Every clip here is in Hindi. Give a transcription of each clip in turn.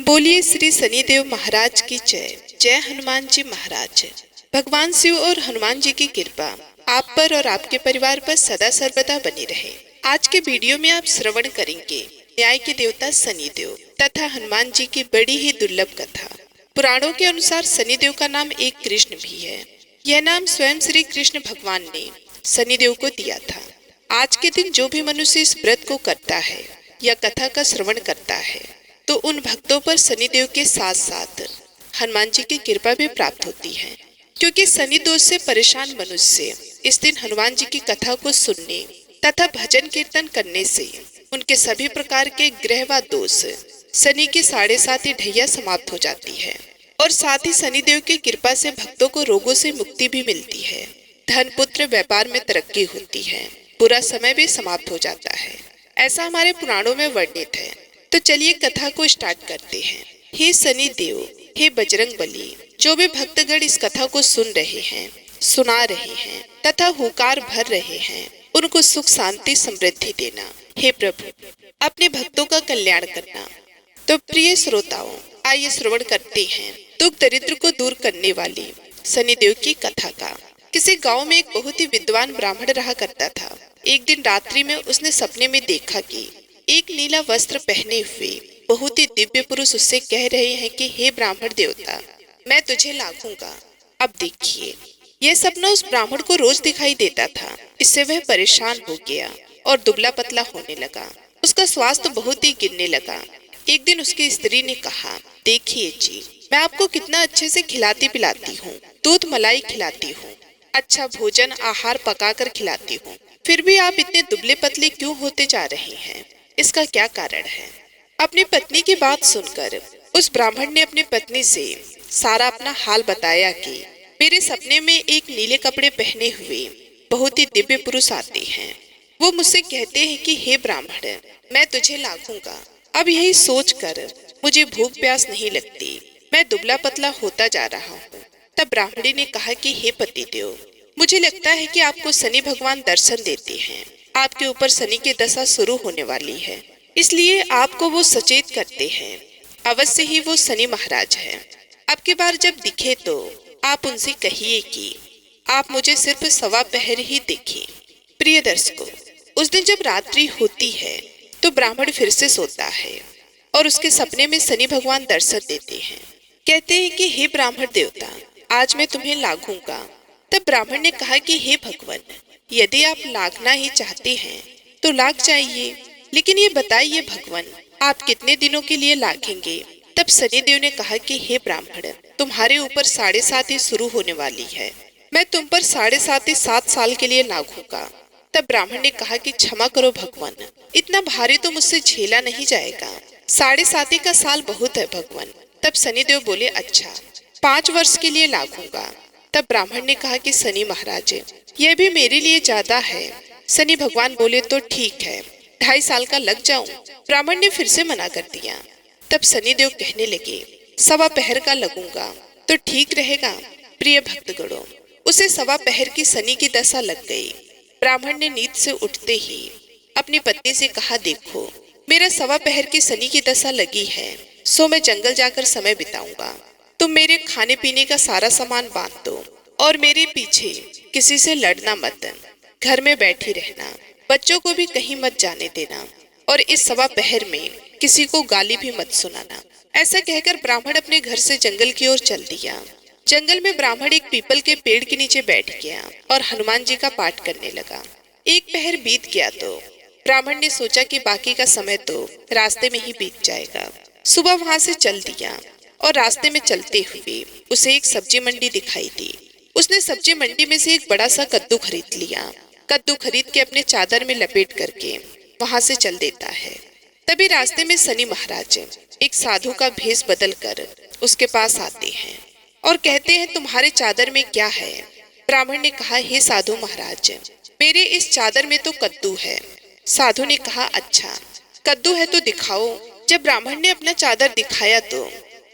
बोलिए श्री शनिदेव महाराज की जय। जय हनुमान जी महाराज। भगवान शिव और हनुमान जी की कृपा आप पर और आपके परिवार पर सदा सर्वदा बनी रहे। आज के वीडियो में आप श्रवण करेंगे न्याय के देवता शनिदेव तथा हनुमान जी की बड़ी ही दुर्लभ कथा। पुराणों के अनुसार शनिदेव का नाम एक कृष्ण भी है। यह नाम स्वयं श्री कृष्ण भगवान ने शनिदेव को दिया था। आज के दिन जो भी मनुष्य इस व्रत को करता है या कथा का श्रवण करता है तो उन भक्तों पर शनिदेव के साथ साथ हनुमान जी की कृपा भी प्राप्त होती है, क्योंकि शनि दोष से परेशान मनुष्य इस दिन हनुमान जी की कथा को सुनने तथा भजन कीर्तन करने से उनके सभी प्रकार के ग्रह व दोष शनि की 7.5 ढैया समाप्त हो जाती है और साथ ही शनिदेव की कृपा से भक्तों को रोगों से मुक्ति भी मिलती है। धन पुत्र व्यापार में तरक्की होती है, बुरा समय भी समाप्त हो जाता है। ऐसा हमारे पुराणों में वर्णित है। तो चलिए कथा को स्टार्ट करते हैं। हे शनि देव, हे बजरंग बली, जो भी भक्तगण इस कथा को सुन रहे हैं, सुना रहे हैं तथा हुकार भर रहे हैं, उनको सुख शांति समृद्धि देना। हे प्रभु, अपने भक्तों का कल्याण करना। तो प्रिय श्रोताओं, आइए श्रवण करते हैं दुख दरिद्र को दूर करने वाली शनिदेव की कथा का। किसी गांव में एक बहुत ही विद्वान ब्राह्मण रहा करता था। एक दिन रात्रि में उसने सपने में देखा कि एक नीला वस्त्र पहने हुए बहुत ही दिव्य पुरुष उससे कह रहे हैं कि हे ब्राह्मण देवता, मैं तुझे लाखूंगा। अब देखिए, यह सपना उस ब्राह्मण को रोज दिखाई देता था। इससे वह परेशान हो गया और दुबला पतला होने लगा। उसका स्वास्थ्य बहुत ही गिरने लगा। एक दिन उसकी स्त्री ने कहा, देखिए जी, मैं आपको कितना अच्छे से खिलाती पिलाती हूँ, दूध मलाई खिलाती हूँ, अच्छा भोजन आहार पकाकर खिलाती हूँ, फिर भी आप इतने दुबले पतले क्यों होते जा रहे हैं? इसका क्या कारण है? अपनी पत्नी की बात सुनकर उस ब्राह्मण ने अपनी पत्नी से सारा अपना हाल बताया कि मेरे सपने में एक नीले कपड़े पहने हुए बहुत ही दिव्य पुरुष आते हैं। वो मुझसे कहते हैं कि हे ब्राह्मण, मैं तुझे लाखूंगा। अब यही सोचकर मुझे भूख प्यास नहीं लगती, मैं दुबला पतला होता जा रहा हूँ। तब ब्राह्मणी ने कहा कि हे पतिदेव, मुझे लगता है कि आपको शनि भगवान दर्शन देते हैं। आपके ऊपर शनि की दशा शुरू होने वाली है, इसलिए आपको वो सचेत करते हैं। अवश्य ही वो शनि महाराज हैं। अब की बार जब दिखे तो आप उनसे कहिए कि आप मुझे सिर्फ 1.25 पहर ही देखें। प्रिय दर्शकों, उस दिन जब रात्रि होती है तो ब्राह्मण फिर से सोता है और उसके सपने में शनि भगवान दर्शन देते हैं। कहते हैं कि हे ब्राह्मण देवता, आज मैं तुम्हें लाखूंगा। तब ब्राह्मण ने कहा कि हे भगवान, यदि आप लाखना ही चाहते हैं तो लाख जाइए, लेकिन ये बताइए भगवान, आप कितने दिनों के लिए लाखेंगे? तब शनिदेव ने कहा कि हे ब्राह्मण, तुम्हारे ऊपर 7.5 शुरू होने वाली है, मैं तुम पर 7.5 साल के लिए लाखूंगा। तब ब्राह्मण ने कहा कि क्षमा करो भगवान, इतना भारी तो मुझसे झेला नहीं जाएगा, 7.5 का साल बहुत है भगवान। तब शनिदेव बोले, अच्छा 5 वर्ष के लिए लाखूंगा। तब ब्राह्मण ने कहा कि शनि महाराज, यह भी मेरे लिए ज्यादा है। शनि भगवान बोले, तो ठीक है, 2.5 साल का लग जाऊं? ब्राह्मण ने फिर से मना कर दिया। तब शनिदेव कहने लगे, 1.25 पहर का लगूंगा तो ठीक रहेगा। प्रिय भक्तगणों, उसे 1.25 पहर की शनि की दशा लग गई। ब्राह्मण ने नींद से उठते ही अपनी पत्नी से कहा, देखो, मेरा 1.25 पहर की शनि की दशा लगी है, सो मैं जंगल जाकर समय बिताऊंगा। तुम मेरे खाने पीने का सारा सामान बांध दो और मेरे पीछे किसी से लड़ना मत, घर में बैठी रहना, बच्चों को भी कहीं मत जाने देना और इस 1.25 पहर में किसी को गाली भी मत सुनाना। ऐसा कहकर ब्राह्मण अपने घर से जंगल की ओर चल दिया। जंगल में ब्राह्मण एक पीपल के पेड़ के नीचे बैठ गया और हनुमान जी का पाठ करने लगा। 1 पहर बीत गया तो ब्राह्मण ने सोचा कि बाकी का समय तो रास्ते में ही बीत जाएगा। सुबह वहां से चल दिया और रास्ते में चलते हुए उसे एक सब्जी मंडी दिखाई दी। उसने सब्जी मंडी में से एक बड़ा सा कद्दू खरीद लिया। कद्दू खरीद के अपने चादर में लपेट करके वहां से चल देता है। तभी रास्ते में शनि महाराज एक साधु का भेष बदल कर उसके पास आते हैं और कहते हैं, तुम्हारे चादर में क्या है? ब्राह्मण ने कहा, हे साधु महाराज, मेरे इस चादर में तो कद्दू है। साधु ने कहा, अच्छा कद्दू है तो दिखाओ। जब ब्राह्मण ने अपना चादर दिखाया तो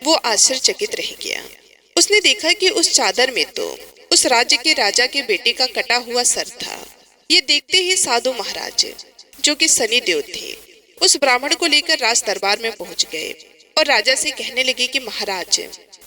वो आश्चर्यचकित रह गया। उसने देखा कि उस चादर में तो उस राज्य के राजा के बेटे का कटा हुआ सर था। ये देखते ही साधु महाराज, जो कि शनिदेव थे, उस ब्राह्मण को लेकर राज दरबार में पहुंच गए और राजा से कहने लगे कि महाराज,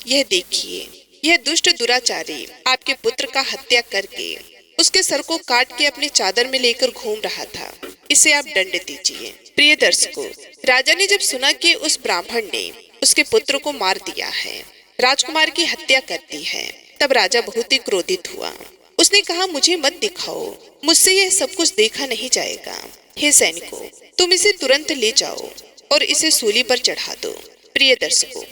यह देखिए, यह दुष्ट दुराचारी आपके पुत्र का हत्या करके उसके सर को काट के अपने चादर में लेकर घूम रहा था, इसे आप दंड दीजिए। प्रिय दर्शकों, राजा ने जब सुना कि उस ब्राह्मण ने उसके पुत्र को मार दिया है, राजकुमार की हत्या कर दी है, तब राजा बहुत ही क्रोधित हुआ। उसने कहा, मुझे मत दिखाओ, मुझसे यह सब कुछ देखा नहीं जाएगा। हे सैनिकों, तुम इसे तुरंत ले जाओ और इसे सूली पर चढ़ा दो। प्रिय दर्शकों,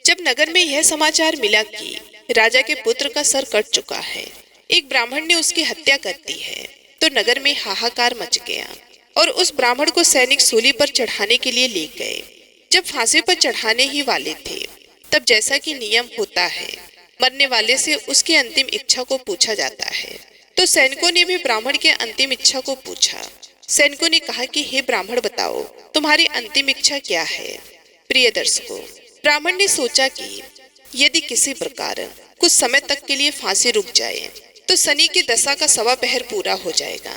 जब नगर में यह समाचार मिला कि राजा के पुत्र का सर कट चुका है, एक ब्राह्मण ने उसकी हत्या कर दी है, तो नगर में हाहाकार मच गया और उस ब्राह्मण को सैनिक सूली पर चढ़ाने के लिए ले गए। जब फांसी पर चढ़ाने ही वाले थे, तब जैसा कि नियम होता है, मरने वाले से उसकी अंतिम इच्छा को पूछा जाता है, तो सैनिकों ने भी ब्राह्मण के अंतिम इच्छा को पूछा। सैनिकों ने कहा कि हे ब्राह्मण, बताओ तुम्हारी अंतिम इच्छा क्या है। प्रिय दर्शकों, ब्राह्मण ने सोचा कि यदि किसी प्रकार कुछ समय तक के लिए फांसी रुक जाए तो शनि की दशा का 1.25 पहर पूरा हो जाएगा।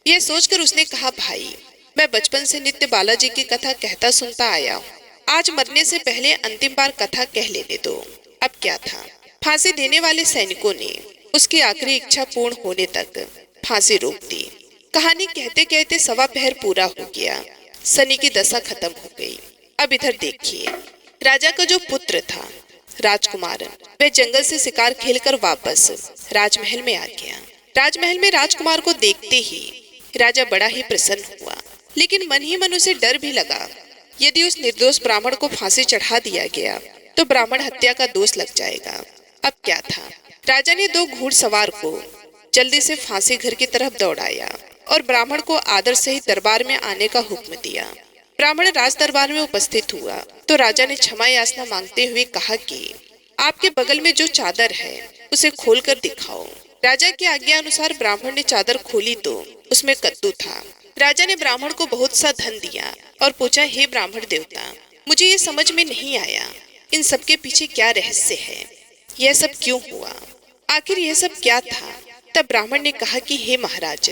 यह सोचकर उसने कहा, भाई, मैं बचपन से नित्य बालाजी की कथा कहता सुनता आया हूँ, आज मरने से पहले अंतिम बार कथा कह लेने दो। अब क्या था, फांसी देने वाले सैनिकों ने उसकी आखिरी इच्छा पूर्ण होने तक फांसी रोक दी। कहानी कहते कहते 1.25 पहर पूरा हो गया, शनि की दशा खत्म हो गई। अब इधर देखिए, राजा का जो पुत्र था राजकुमार, वह जंगल से शिकार खेलकर वापस राजमहल में आ गया। राजमहल में राजकुमार को देखते ही राजा बड़ा ही प्रसन्न हुआ, लेकिन मन ही मन उसे डर भी लगा। यदि उस निर्दोष ब्राह्मण को फांसी चढ़ा दिया गया तो ब्राह्मण हत्या का दोष लग जाएगा। अब क्या था, राजा ने 2 घुड़सवार को जल्दी से फांसी घर की तरफ दौड़ाया और ब्राह्मण को आदर सहित दरबार में आने का हुक्म दिया। ब्राह्मण राज दरबार में उपस्थित हुआ तो राजा ने क्षमा याचना मांगते हुए कहा कि आपके बगल में जो चादर है उसे खोलकर दिखाओ। राजा की आज्ञा अनुसार ब्राह्मण ने चादर खोली तो उसमें कद्दू था। राजा ने ब्राह्मण को बहुत सा धन दिया और पूछा, हे ब्राह्मण देवता, मुझे ये समझ में नहीं आया, इन सब के पीछे क्या रहस्य है, यह सब क्यों हुआ, आखिर यह सब क्या था। तब ब्राह्मण ने कहा कि हे महाराज,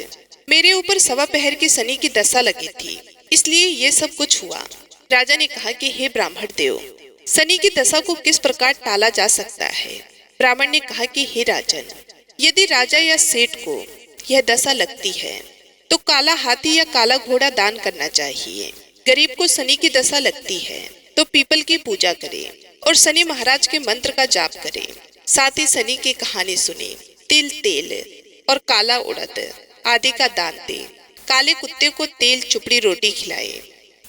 मेरे ऊपर 1.25 पहर की शनि की दशा लगी थी, इसलिए ये सब कुछ हुआ। राजा ने कहा कि हे ब्राह्मण देव, शनि की दशा को किस प्रकार टाला जा सकता है। ब्राह्मण ने कहा कि हे राजन, यदि राजा या सेठ को यह दशा लगती है तो काला हाथी या काला घोड़ा दान करना चाहिए। गरीब को शनि की दशा लगती है तो पीपल की पूजा करे और शनि महाराज के मंत्र का जाप करे, साथ ही शनि की कहानी सुने, तिल तेल और काला उड़द आदि का दान दे, काले कुत्ते को तेल चुपड़ी रोटी खिलाए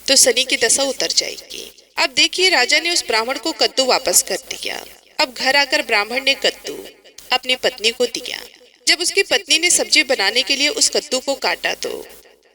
तो शनि की दशा उतर जाएगी। अब देखिए, राजा ने उस ब्राह्मण को कद्दू वापस कर दिया। अब घर आकर ब्राह्मण ने कद्दू अपनी पत्नी को दिया। जब उसकी पत्नी ने सब्जी बनाने के लिए उस कद्दू को काटा तो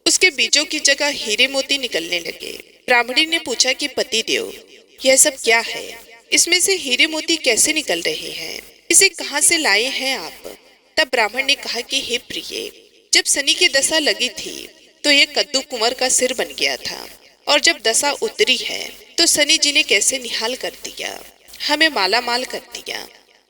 उसके बीजों की जगह हीरे मोती निकलने लगे। ब्राह्मणी ने पूछा कि पति देव, यह सब क्या है, इसमें से हीरे मोती कैसे निकल रहे हैं, इसे कहाँ से लाए हैं आप। तब ब्राह्मण ने कहा कि हे प्रिय, जब शनि की दशा लगी थी तो ये कद्दू कुंवर का सिर बन गया था, और जब दशा उतरी है तो शनि जी ने कैसे निहाल कर दिया, हमें माला माल कर दिया।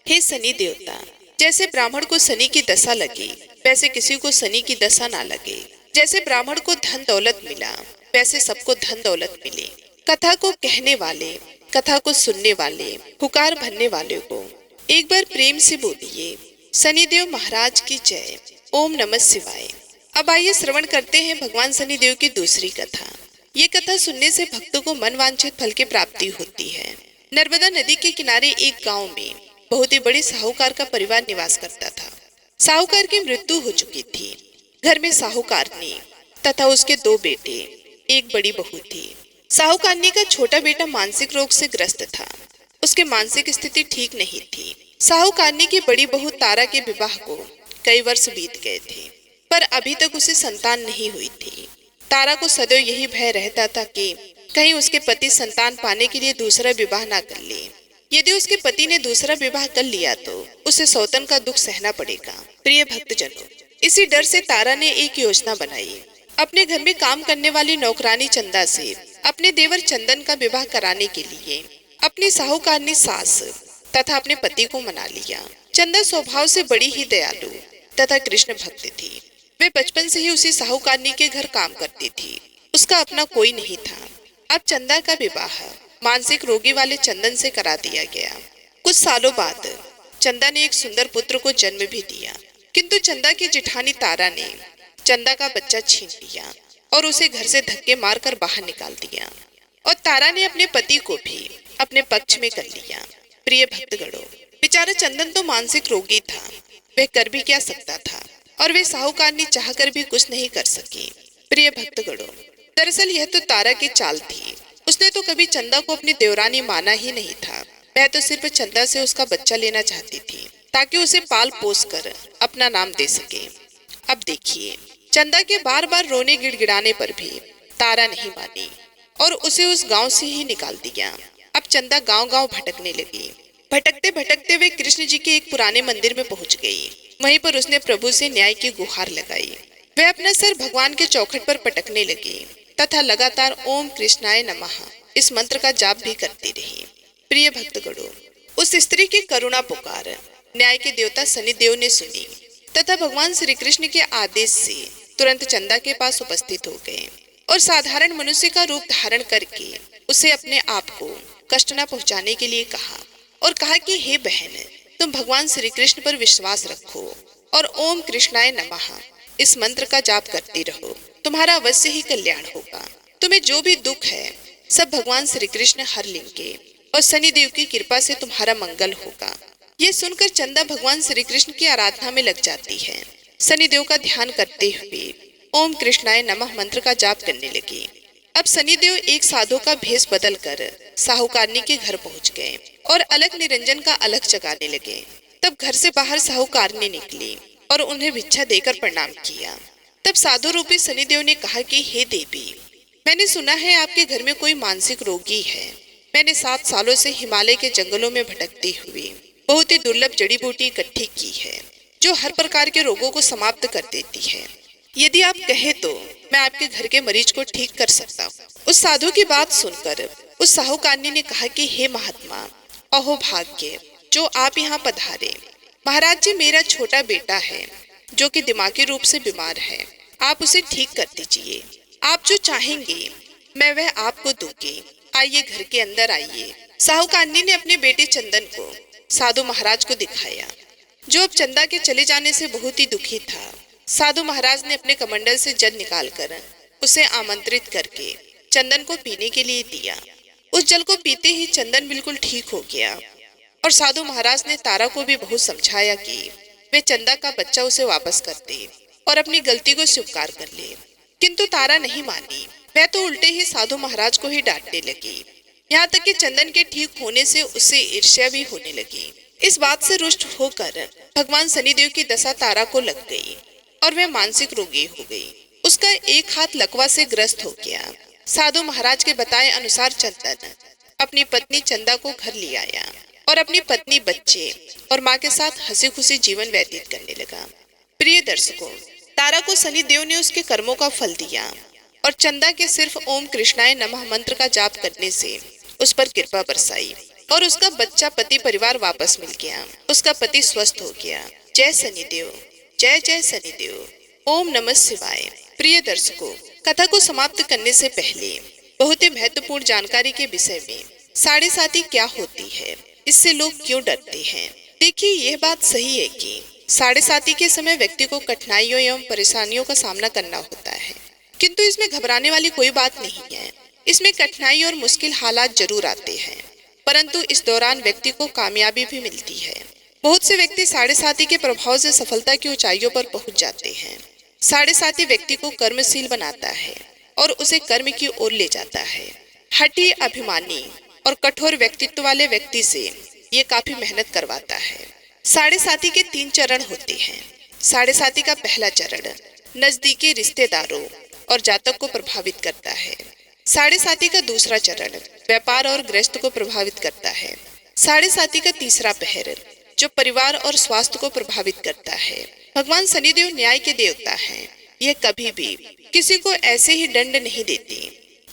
हे शनि देवता, जैसे ब्राह्मण को शनि की दशा लगी वैसे किसी को शनि की दशा ना लगे। जैसे ब्राह्मण को धन दौलत मिला वैसे सबको धन दौलत मिले। कथा को कहने वाले, कथा को सुनने वाले, पुकार भरने वाले को एक बार प्रेम से बोलिए, शनिदेव महाराज की जय। ओम नमः शिवाय। अब आइए श्रवण करते हैं भगवान शनिदेव की दूसरी कथा। ये कथा सुनने से भक्तों को मन वांछित फल की प्राप्ति होती है। नर्मदा नदी के किनारे एक गांव में बहुत ही बड़े साहूकार का परिवार निवास करता था। साहूकार की मृत्यु हो चुकी थी। घर में साहूकारनी तथा उसके 2 बेटे, एक बड़ी बहू थी। साहूकारनी का छोटा बेटा मानसिक रोग से ग्रस्त था। उसकी मानसिक स्थिति ठीक नहीं थी। साहूकारनी की बड़ी बहू तारा के विवाह को कई वर्ष बीत गए थे, पर अभी तक उसे संतान नहीं हुई थी। तारा को सदैव यही भय रहता था कि कहीं उसके पति संतान पाने के लिए दूसरा विवाह ना कर ले। यदि उसके पति ने दूसरा विवाह कर लिया तो उसे सौतन का दुख सहना पड़ेगा। प्रिय भक्तजनों, इसी डर से तारा ने एक योजना बनाई। अपने घर में काम करने वाली नौकरानी चंदा से अपने देवर चंदन का विवाह कराने के लिए अपनी साहूकारनी सास तथा अपने पति को मना लिया। चंदा स्वभाव से बड़ी ही दयालु तथा कृष्ण भक्त थी। वे बचपन से ही उसी साहूकारनी के घर काम करती थी। उसका अपना कोई नहीं था। अब चंदा का विवाह मानसिक रोगी वाले चंदन से करा दिया गया। कुछ सालों बाद चंदा ने एक सुंदर पुत्र को जन्म भी दिया, किंतु चंदा की जेठानी तारा ने चंदा का बच्चा छीन लिया और उसे घर से धक्के मारकर बाहर निकाल दिया। और तारा ने अपने पति को भी अपने पक्ष में कर लिया। प्रिय भक्तगणों, बेचारा चंदन तो मानसिक रोगी था, वह कर भी क्या सकता था, और वे साहूकारनी चाहकर भी कुछ नहीं कर सकी। प्रिय भक्तगणों, दरअसल यह तो तारा की चाल थी। उसने तो कभी चंदा को अपनी देवरानी माना ही नहीं था। वह तो सिर्फ चंदा से उसका बच्चा लेना चाहती थी ताकि उसे पाल पोस कर अपना नाम दे सके। अब देखिए, चंदा के बार बार रोने गिड़गिड़ाने पर भी तारा नहीं मानी और उसे उस गांव से ही निकाल दिया। अब चंदा गांव-गांव भटकने लगी। भटकते भटकते वे कृष्ण जी के एक पुराने मंदिर में पहुंच गई। वहीं पर उसने प्रभु से न्याय की गुहार लगाई। वह अपना सर भगवान के चौखट पर पटकने लगी तथा लगातार ओम कृष्णाय नमः इस मंत्र का जाप भी करती रही। प्रिय भक्तगणों, उस स्त्री की करुणा पुकार न्याय के देवता शनिदेव ने सुनी तथा भगवान श्री कृष्ण के आदेश से तुरंत चंदा के पास उपस्थित हो गए और साधारण मनुष्य का रूप धारण करके उसे अपने आप को कष्ट न पहुंचाने के लिए कहा और कहा कि हे बहन, तुम भगवान श्री कृष्ण पर विश्वास रखो और ओम कृष्णाय नमः इस मंत्र का जाप करती रहो। तुम्हारा अवश्य ही कल्याण होगा। तुम्हें जो भी दुख है सब भगवान श्री कृष्ण हर लेंगे और शनिदेव की कृपा से तुम्हारा मंगल होगा। ये सुनकर चंदा भगवान श्री कृष्ण की आराधना में लग जाती है। शनिदेव का ध्यान करते हुए ओम कृष्णाय नमः मंत्र का जाप करने लगी। अब शनिदेव एक साधु का भेष बदलकर साहूकारनी के घर पहुंच गए और अलग निरंजन का अलग जगाने लगे। तब घर से बाहर साहूकारनी निकली और उन्हें भिक्षा देकर प्रणाम किया। तब साधु रूपी शनिदेव ने कहा कि हे देवी, मैंने सुना है आपके घर में कोई मानसिक रोगी है। मैंने 7 सालों से हिमालय के जंगलों में भटकती हुई बहुत ही दुर्लभ जड़ी बूटी इकट्ठी की है जो हर प्रकार के रोगों को समाप्त कर देती है। यदि आप कहे तो मैं आपके घर के मरीज को ठीक कर सकता हूँ। उस साधु की बात सुनकर उस साहूकारनी ने कहा कि हे महात्मा, अहो भाग्य जो आप यहाँ पधारे। महाराज जी, मेरा छोटा बेटा है जो कि दिमागी रूप से बीमार है। आप उसे ठीक कर दीजिए। आप जो चाहेंगे मैं वह आपको दूंगी। आइए, घर के अंदर आइए। साहूकारनी ने अपने बेटे चंदन को साधु महाराज को दिखाया, जो अब चंदा के चले जाने से बहुत ही दुखी था। साधु महाराज ने अपने कमंडल से जल निकालकर उसे आमंत्रित करके चंदन को पीने के लिए दिया। उस जल को पीते ही चंदन बिल्कुल ठीक हो गया और साधु महाराज ने तारा को भी बहुत समझाया कि वे चंदा का बच्चा उसे वापस कर दे और अपनी गलती को स्वीकार कर ले, किंतु तारा नहीं मानी। वह तो उल्टे ही साधु महाराज को ही डांटने लगी। यहाँ तक कि चंदन के ठीक होने से उससे ईर्ष्या भी होने लगी। इस बात से रुष्ट होकर भगवान शनिदेव की दशा तारा को लग गई और वह मानसिक रोगी हो गई। उसका एक हाथ लकवा से ग्रस्त हो गया। साधु महाराज के बताए अनुसार चंदन अपनी पत्नी चंदा को घर ले आया और अपनी पत्नी, बच्चे और माँ के साथ हंसी खुशी जीवन व्यतीत करने लगा। प्रिय दर्शकों, तारा को शनिदेव ने उसके कर्मों का फल दिया और चंदा के सिर्फ ओम कृष्णाय नमः मंत्र का जाप करने से उस पर कृपा बरसाई और उसका बच्चा, पति, परिवार वापस मिल गया। उसका पति स्वस्थ हो गया। जय शनिदेव, जय जय शनिदेव, ओम नमः शिवाय। प्रिय दर्शकों, कथा को समाप्त करने से पहले बहुत ही महत्वपूर्ण जानकारी के विषय में साढ़े साती क्या होती है, इससे लोग क्यों डरते हैं। देखिए, यह बात सही है कि साढ़े साती के समय व्यक्ति को कठिनाइयों एवं परेशानियों का सामना करना होता है, किंतु इसमें घबराने वाली कोई बात नहीं है। इसमें कठिनाई और मुश्किल हालात जरूर आते हैं, परंतु इस दौरान व्यक्ति को कामयाबी भी मिलती है। बहुत से व्यक्ति साढ़े साती के प्रभाव से सफलता की ऊंचाइयों पर पहुंच जाते हैं। साढ़े साती व्यक्ति को कर्मशील बनाता है और उसे कर्म की ओर ले जाता है। हठी, अभिमानी और कठोर व्यक्तित्व वाले व्यक्ति से ये काफी मेहनत करवाता है। साढ़े साती के 3 चरण होते हैं। साढ़े साती का पहला चरण नजदीकी रिश्तेदारों और जातक को प्रभावित करता है। साढ़े साती का दूसरा चरण व्यापार और गृहस्थ को प्रभावित करता है। साढ़े साती का तीसरा पहर जो परिवार और स्वास्थ्य को प्रभावित करता है। भगवान शनिदेव न्याय के देवता हैं। यह कभी भी किसी को ऐसे ही दंड नहीं देते।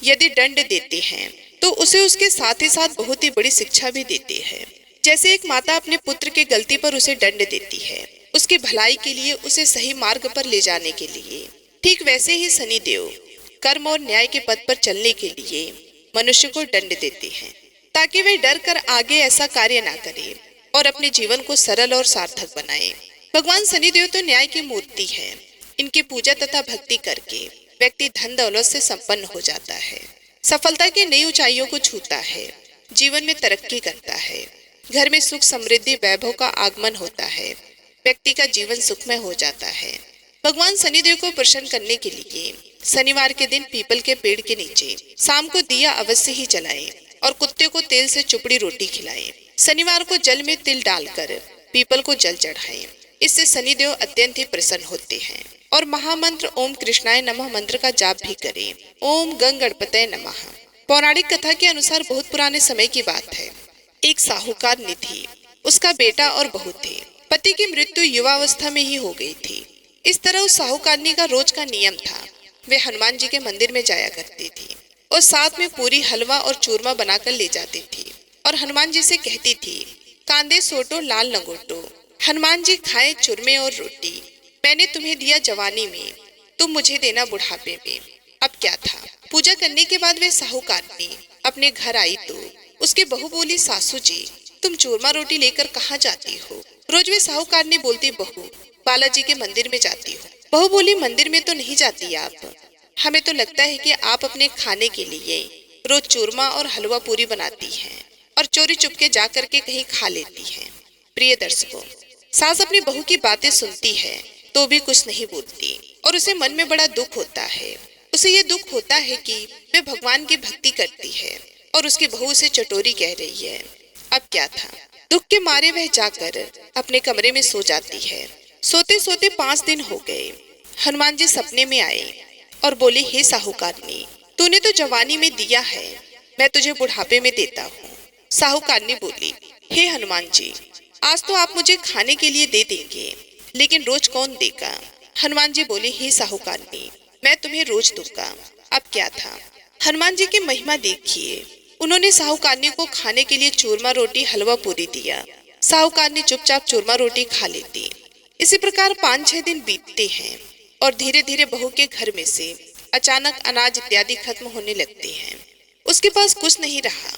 यदि दंड देते हैं तो उसे उसके साथ ही साथ बहुत ही बड़ी शिक्षा भी देते हैं। जैसे एक माता अपने पुत्र की गलती पर उसे दंड देती है, उसकी भलाई के लिए, उसे सही मार्ग पर ले जाने के लिए, ठीक वैसे ही शनिदेव कर्म और न्याय के पथ पर चलने के लिए मनुष्य को दंड देते हैं। ताकि वे डर कर आगे ऐसा कार्य ना करे और अपने जीवन को सरल और सार्थक बनाए। भगवान शनिदेव तो न्याय की मूर्ति है। इनकी पूजा तथा भक्ति करके व्यक्ति धन दौलत से संपन्न हो जाता है, सफलता की नई ऊंचाइयों को छूता है, जीवन में तरक्की करता है, घर में सुख समृद्धि वैभव का आगमन होता है, व्यक्ति का जीवन सुखमय हो जाता है। भगवान शनिदेव को प्रसन्न करने के लिए शनिवार के दिन पीपल के पेड़ के नीचे शाम को दिया अवश्य ही जलाएं और कुत्ते को तेल से चुपड़ी रोटी खिलाएं। शनिवार को जल में तिल डालकर पीपल को जल चढ़ाएं। इससे शनिदेव अत्यंत ही प्रसन्न होते हैं। और महामंत्र ओम कृष्णाय नमः मंत्र का जाप भी करें। ओम गंग गणपतये नमः। पौराणिक कथा के अनुसार बहुत पुराने समय की बात है। एक साहूकार निधि, उसका बेटा और बहू थे। पति की मृत्यु युवावस्था में ही हो गई थी। इस तरह उस साहूकारनी का रोज का नियम था, वे हनुमान जी के मंदिर में जाया करती थी और साथ में पूरी हलवा और चूरमा बनाकर ले जाती थी और हनुमान जी से कहती थी, कांदे सोटो लाल लंगोटो, हनुमान जी खाए चूरमे और रोटी। मैंने तुम्हें दिया जवानी में, तुम मुझे देना बुढ़ापे में। अब क्या था, पूजा करने के बाद वे साहूकारनी अपने घर आई तो उसकी बहू बोली, सासू जी तुम चूरमा रोटी लेकर कहाँ जाती हो? रोज वे साहूकारनी बोलती, बहू बालाजी के मंदिर में जाती हो। बहू बोली, मंदिर में तो नहीं जाती आप, हमें तो लगता है कि आप अपने खाने के लिए रोज चूरमा और हलवा पूरी बनाती हैं और चोरी चुपके जा करके कहीं खा लेती हैं। प्रिय दर्शकों, सास अपनी बहू की बातें सुनती है तो भी कुछ नहीं बोलती और उसे मन में बड़ा दुख होता है। उसे ये दुख होता है कि वे भगवान की भक्ति करती है और उसकी बहू उसे चटोरी कह रही है। अब क्या था, दुख के मारे वह जाकर अपने कमरे में सो जाती है। सोते सोते 5 दिन हो गए। हनुमान जी सपने में आए और बोले, हे साहूकारनी तूने तो जवानी में दिया है, मैं तुझे बुढ़ापे में देता हूँ। साहूकारनी बोली, हे हनुमान जी आज तो आप मुझे खाने के लिए दे देंगे, लेकिन रोज कौन देगा? हनुमान जी बोले, हे साहूकारनी मैं तुम्हें रोज दूंगा। अब क्या था, हनुमान जी की महिमा देखिए, उन्होंने साहूकारनी को खाने के लिए चूरमा रोटी हलवा पूरी दिया। साहूकारनी चुपचाप चूरमा रोटी खा लेती। इसी प्रकार 5-6 दिन बीतते हैं और धीरे धीरे बहू के घर में से अचानक अनाज इत्यादि खत्म होने लगते हैं। उसके पास कुछ नहीं रहा,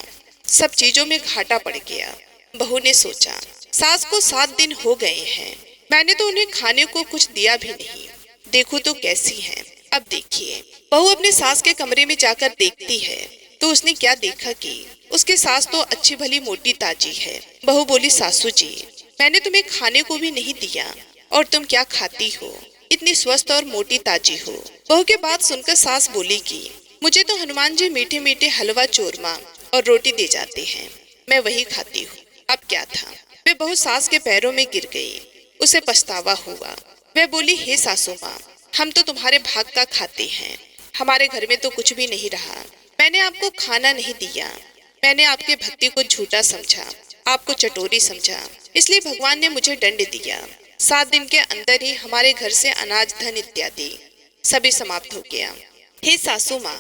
सब चीजों में घाटा पड़ गया। बहू ने सोचा, सास को 7 दिन हो गए हैं, मैंने तो उन्हें खाने को कुछ दिया भी नहीं, देखो तो कैसी हैं। अब देखिए, बहू अपने सास के कमरे में जाकर देखती है तो उसने क्या देखा कि उसके सास तो अच्छी भली मोटी ताजी है। बहू बोली, सासू जी मैंने तुम्हें खाने को भी नहीं दिया और तुम क्या खाती हो, इतनी स्वस्थ और मोटी ताजी हो। बहू के बात सुनकर सास बोली कि मुझे तो हनुमान जी मीठे मीठे हलवा चूरमा और रोटी दे जाते हैं, मैं वही खाती हूँ। अब क्या था, वे बहू सास के पैरों में गिर गई। उसे पछतावा हुआ। वह बोली, हे सासू माँ हम तो तुम्हारे भाग का खाते हैं, हमारे घर में तो कुछ भी नहीं रहा। मैंने आपको खाना नहीं दिया, मैंने आपके भक्ति को झूठा समझा, आपको चटोरी समझा, इसलिए भगवान ने मुझे दंड दिया। 7 दिन के अंदर ही हमारे घर से अनाज धन इत्यादि सभी समाप्त हो गया। हे सासू माँ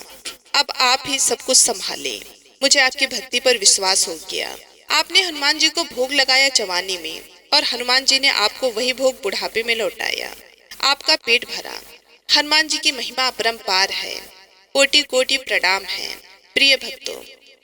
अब आप ही सब कुछ संभालें, मुझे आपकी भक्ति पर विश्वास हो गया। आपने हनुमान जी को भोग लगाया जवानी में और हनुमान जी ने आपको वही भोग बुढ़ापे में लौटाया। आपका पेट भरा। हनुमान जी की महिमा अपरंपार है, कोटि कोटि प्रणाम है। प्रिय भक्तों,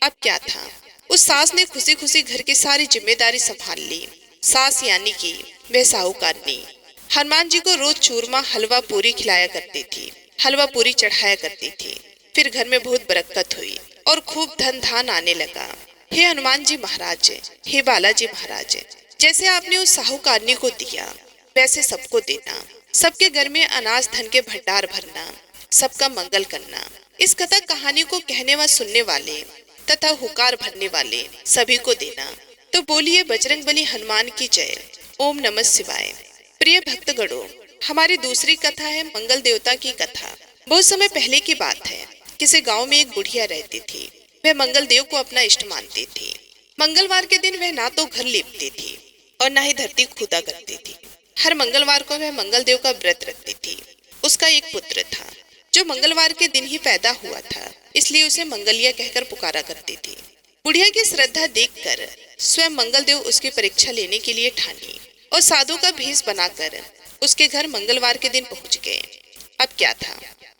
अब क्या था, उस सास ने खुशी खुशी घर की सारी जिम्मेदारी संभाल ली। सास यानी कि वह साहूकारनी हनुमान जी को रोज चूरमा हलवा पूरी खिलाया करती थी, हलवा पूरी चढ़ाया करती थी। फिर घर में बहुत बरकत हुई और खूब धन धान आने लगा। हे हनुमान जी महाराज, हे बालाजी महाराज, जैसे आपने उस साहूकारनी को दिया वैसे सबको देना, सबके घर में अनाज धन के भंडार भरना, सबका मंगल करना। इस कथा कहानी को कहने व सुनने वाले तथा हुकार भरने वाले सभी को देना। तो बोलिए बजरंगबली हनुमान की जय। ओम नमः शिवाय। प्रिय भक्तगणों, हमारी दूसरी कथा है मंगल देवता की कथा। बहुत समय पहले की बात है, किसी गांव में एक बुढ़िया रहती थी। वह मंगल देव को अपना इष्ट मानती थी। मंगलवार के दिन वह ना तो घर लीपती थी और ना ही धरती खोदा करती थी। हर मंगलवार को वह मंगल देव का व्रत रखती थी। उसका एक पुत्र था जो मंगलवार के दिन ही पैदा हुआ था, इसलिए उसे मंगलिया कहकर पुकारा करती थी। बुढ़िया की श्रद्धा देखकर स्वयं मंगल देव उसकी परीक्षा लेने के लिए ठानी और साधु का भेष बनाकर उसके घर मंगलवार के दिन पहुंच गए। अब क्या था,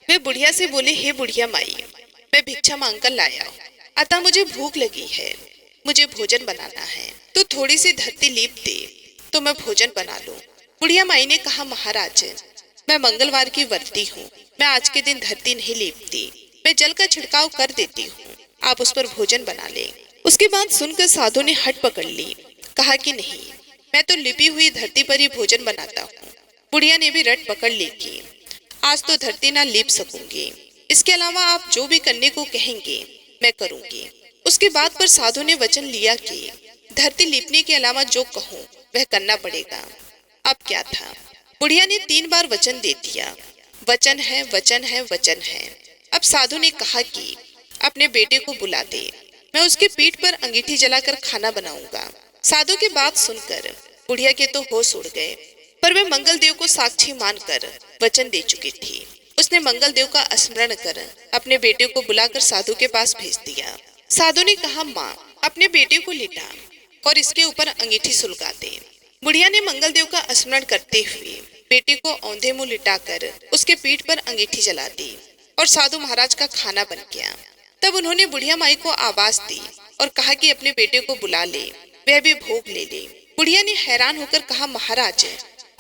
वे बुढ़िया से बोले, हे बुढ़िया माई, मैं भिक्षा मांगकर लाया हूँ, अतः मुझे भूख लगी है, मुझे भोजन बनाना है, तो थोड़ी सी धरती लीप दे तो मैं भोजन बना लूं। बुढ़िया माई ने कहा, महाराज, मैं मंगलवार की व्रती हूँ, मैं आज के दिन धरती नहीं लीपती, मैं जल का छिड़काव कर देती हूँ, आप उस पर भोजन बना ले। उसकी बात सुनकर साधु ने हट पकड़ ली, कहा कि नहीं, मैं तो लिपी हुई धरती पर ही भोजन बनाता हूँ। बुढ़िया ने भी रट पकड़ ली कि आज तो धरती ना लीप सकूंगी, इसके अलावा आप जो भी करने को कहेंगे मैं करूंगी। उसके बाद पर साधु ने वचन लिया कि धरती लीपने के अलावा जो कहूँ वह करना पड़ेगा। अब क्या था, बुढ़िया ने 3 बार वचन दे दिया, वचन है, वचन है, वचन है। अब साधु ने कहा कि अपने बेटे को बुला दे, मैं उसके पीठ पर अंगीठी जलाकर खाना बनाऊंगा। साधु की बात सुनकर बुढ़िया के तो होश उड़ गए, पर वह मंगल देव को साक्षी मानकर वचन दे चुकी थी। उसने मंगल देव का स्मरण कर अपने बेटे को बुलाकर साधु के पास भेज दिया। साधु ने कहा, माँ, अपने बेटे को लिटा और इसके ऊपर अंगीठी सुलगा दे। बुढ़िया ने मंगल देव का स्मरण करते हुए बेटे को औंधे मुंह लिटाकर उसके पीठ पर अंगीठी जला दी और साधु महाराज का खाना बन गया। तब उन्होंने बुढ़िया माई को आवाज दी और कहा कि अपने बेटे को बुला ले, वह भी भोग ले ले। बुढ़िया ने हैरान होकर कहा, महाराज,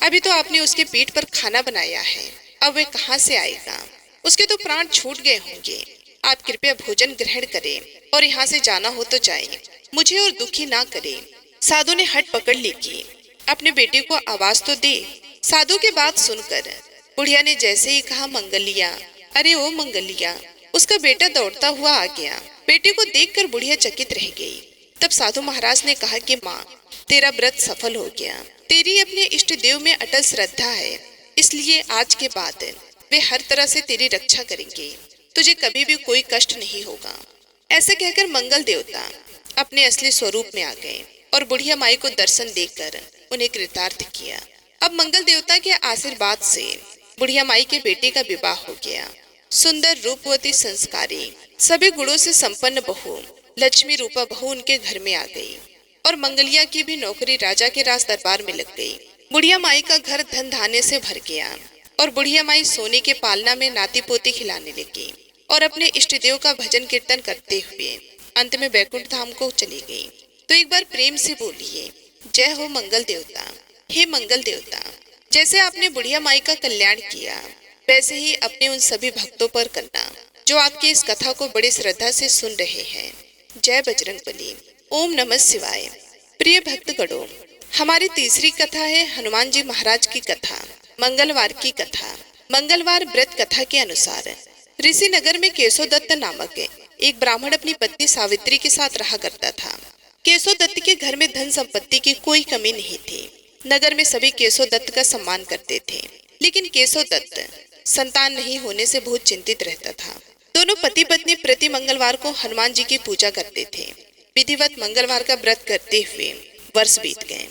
अभी तो आपने उसके पीठ पर खाना बनाया है, अब वह कहाँ से आएगा? उसके तो प्राण छूट गए होंगे। आप कृपया भोजन ग्रहण करें और यहाँ से जाना हो तो जाए, मुझे और दुखी ना करें। साधु ने हट पकड़ ली कि अपने बेटे को आवाज तो दे। साधु की बात सुनकर बुढ़िया ने जैसे ही कहा, मंगलिया, अरे ओ मंगलिया, उसका बेटा दौड़ता हुआ आ गया। बेटे को देखकर बुढ़िया चकित रह गई। तब साधु महाराज ने कहा कि माँ, तेरा व्रत सफल हो गया, तेरी अपने इष्ट देव में अटल श्रद्धा है, इसलिए आज के बाद वे हर तरह से तेरी रक्षा करेंगे, तुझे कभी भी कोई कष्ट नहीं होगा। ऐसे कहकर मंगल देवता अपने असली स्वरूप में आ गए और बुढ़िया माई को दर्शन देकर उन्हें कृतार्थ किया। अब मंगल देवता के आशीर्वाद से बुढ़िया माई के बेटे का विवाह हो गया। सुंदर, रूपवती, संस्कारी, सभी गुणों से संपन्न बहू लक्ष्मी रूपा बहू उनके घर में आ गई और मंगलिया की भी नौकरी राजा के राज दरबार में लग गई। बुढ़िया माई का घर धन धान्य से भर गया और बुढ़िया माई सोने के पालना में नाती पोती खिलाने लगी और अपने इष्ट देव का भजन कीर्तन करते हुए अंत में बैकुंठ धाम को चली गई। तो एक बार प्रेम से बोलिए, जय हो मंगल देवता। हे मंगल देवता, जैसे आपने बुढ़िया माई का कल्याण किया, वैसे ही अपने उन सभी भक्तों पर करना जो आपकी इस कथा को बड़ी श्रद्धा से सुन रहे हैं। जय बजरंगबली। ओम नमः शिवाय। प्रिय भक्तगणों, हमारी तीसरी कथा है हनुमान जी महाराज की कथा, मंगलवार की कथा। मंगलवार व्रत कथा के अनुसार ऋषि नगर में केशव दत्त नामक एक ब्राह्मण अपनी पत्नी सावित्री के साथ रहा करता था। केशव दत्त के घर में धन संपत्ति की कोई कमी नहीं थी। नगर में सभी केशव दत्त का सम्मान करते थे, लेकिन केशव दत्त संतान नहीं होने से बहुत चिंतित रहता था। दोनों पति पत्नी प्रति मंगलवार को हनुमान जी की पूजा करते थे। विधिवत मंगलवार का व्रत करते हुए वर्ष बीत गए।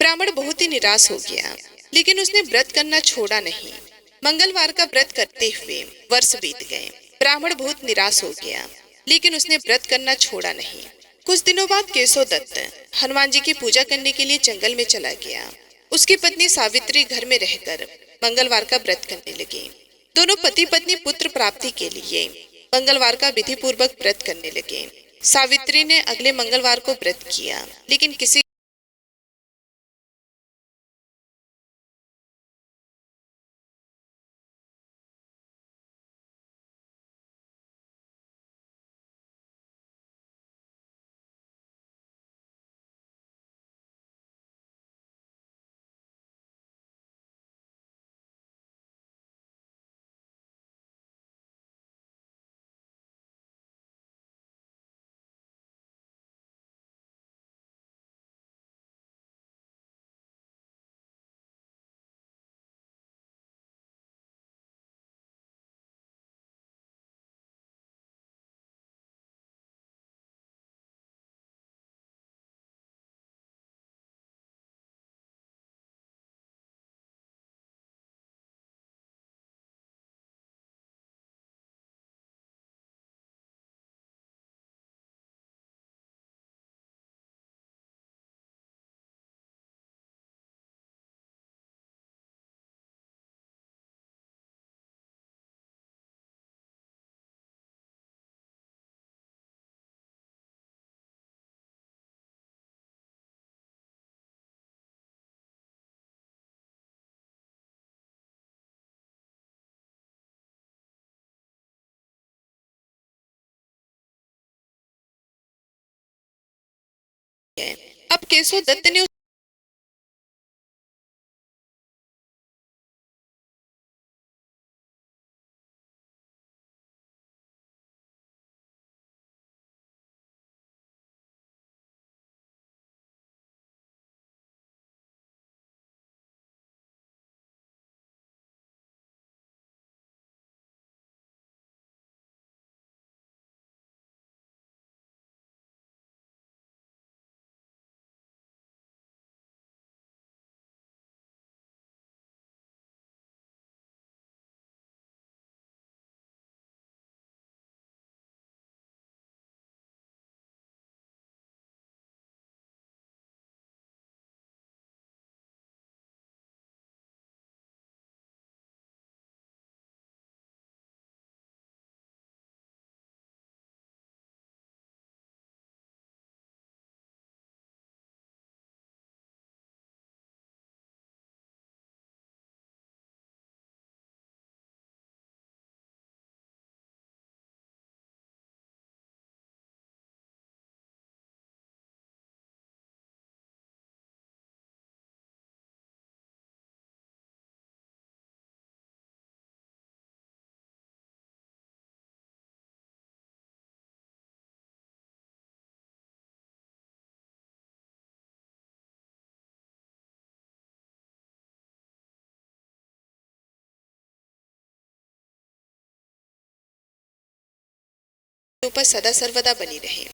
ब्राह्मण बहुत ही निराश हो गया, लेकिन उसने व्रत करना छोड़ा नहीं। मंगलवार का व्रत करते हुए वर्ष बीत गए। ब्राह्मण बहुत निराश हो गया, लेकिन उसने व्रत करना छोड़ा नहीं। कुछ दिनों बाद केशव दत्त हनुमान जी की पूजा करने के लिए जंगल में चला गया। उसकी पत्नी सावित्री घर में रहकर मंगलवार का व्रत करने लगी। दोनों पति पत्नी पुत्र प्राप्ति के लिए मंगलवार का विधि पूर्वक व्रत करने लगे। सावित्री ने अगले मंगलवार को व्रत किया, लेकिन किसी है। अब केशव दत्त ने पर सदा सर्वदा बनी रहे।